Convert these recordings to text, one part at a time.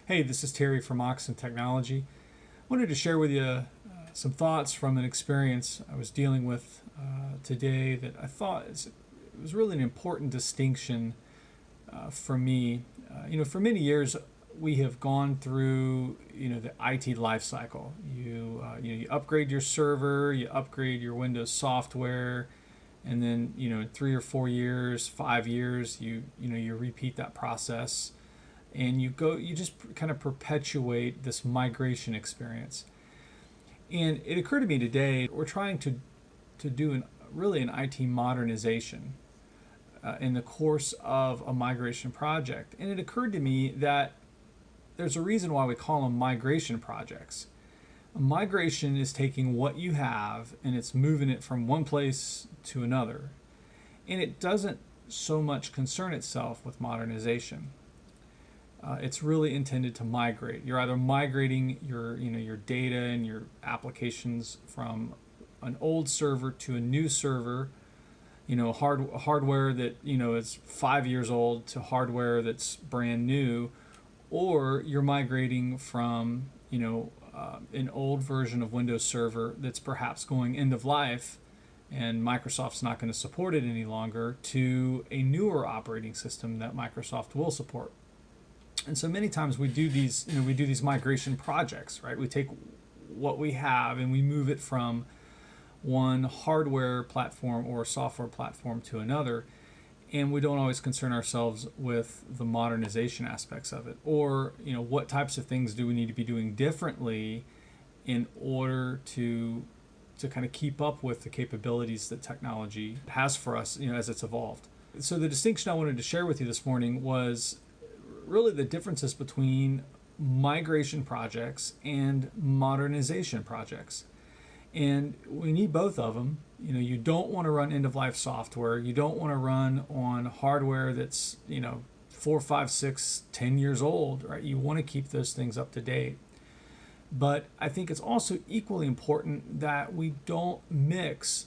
Hey, this is Terry from OXEN Technology. Wanted to share with you some thoughts from an experience I was dealing with today that I thought it was really an important distinction for me. For many years we have gone through the IT life cycle. You upgrade your server, you upgrade your Windows software, and then in 3 or 4 years, 5 years, you repeat that process, and you just kind of perpetuate this migration experience. And it occurred to me today, we're trying to do really an IT modernization in the course of a migration project. And it occurred to me that there's a reason why we call them migration projects. A migration is taking what you have and it's moving it from one place to another. And it doesn't so much concern itself with modernization. It's really intended to migrate. You're either migrating your data and your applications from an old server to a new server, hardware that is 5 years old to hardware that's brand new, or you're migrating from an old version of Windows Server that's perhaps going end of life and Microsoft's not going to support it any longer, to a newer operating system that Microsoft will support. And so many times we do these migration projects, right? We take what we have and we move it from one hardware platform or software platform to another, and we don't always concern ourselves with the modernization aspects of it, or what types of things do we need to be doing differently in order to kind of keep up with the capabilities that technology has for us as it's evolved. So the distinction I wanted to share with you this morning was really the differences between migration projects and modernization projects. And we need both of them. You don't want to run end-of-life software. You don't want to run on hardware that's 4, 5, 6, 10 years old, right? You want to keep those things up to date. But I think it's also equally important that we don't mix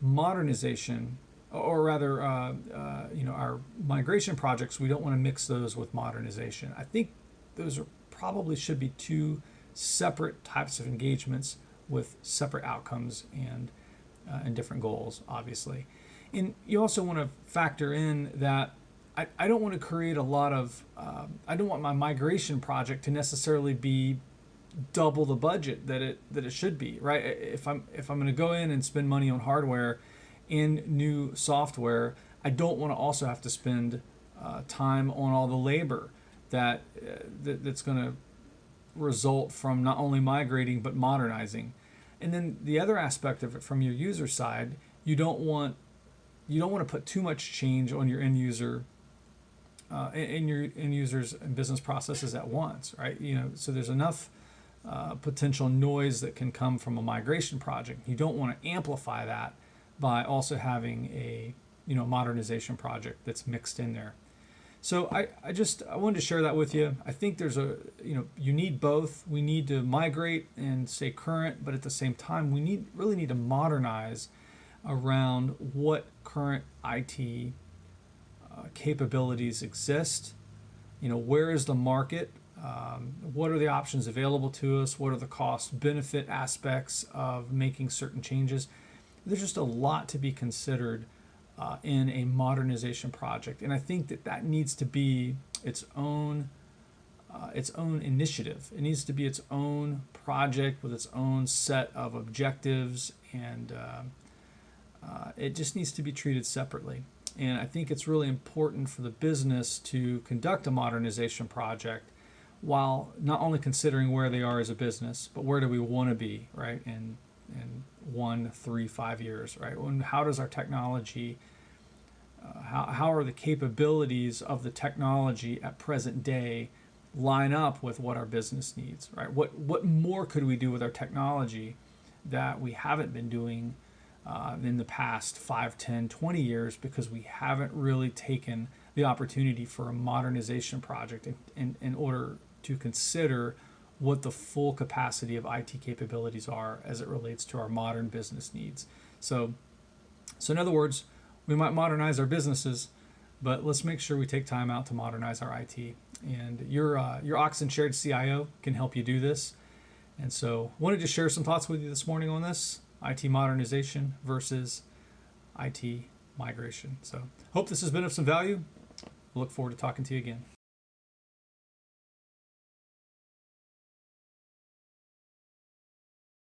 modernization, or rather, our migration projects, we don't want to mix those with modernization. I think those probably should be two separate types of engagements with separate outcomes and different goals, obviously. And you also want to factor in that I don't want to create a lot of, I don't want my migration project to necessarily be double the budget that it should be, right? If I'm going to go in and spend money on hardware in new software, I don't want to also have to spend time on all the labor that's going to result from not only migrating but modernizing. And then the other aspect of it, from your user side, you don't want to put too much change on your end user in your end users and business processes at once, right? So there's enough potential noise that can come from a migration project. You don't want to amplify that by also having a modernization project that's mixed in there. So I wanted to share that with you. I think there's you need both. We need to migrate and stay current, but at the same time we really need to modernize around what current IT capabilities exist. Where is the market? What are the options available to us? What are the cost benefit aspects of making certain changes? There's just a lot to be considered in a modernization project, and I think that needs to be its own initiative. It needs to be its own project with its own set of objectives, and it just needs to be treated separately. And I think it's really important for the business to conduct a modernization project while not only considering where they are as a business, but where do we want to be, right? In 1, 3, 5 years, right? And how does our technology, how are the capabilities of the technology at present day line up with what our business needs, right? What more could we do with our technology that we haven't been doing in the past 5, 10, 20 years, because we haven't really taken the opportunity for a modernization project in order to consider what the full capacity of IT capabilities are as it relates to our modern business needs. So in other words, we might modernize our businesses, but let's make sure we take time out to modernize our IT. And your OXEN shared CIO can help you do this. And so wanted to share some thoughts with you this morning on this, IT modernization versus IT migration. So hope this has been of some value. Look forward to talking to you again.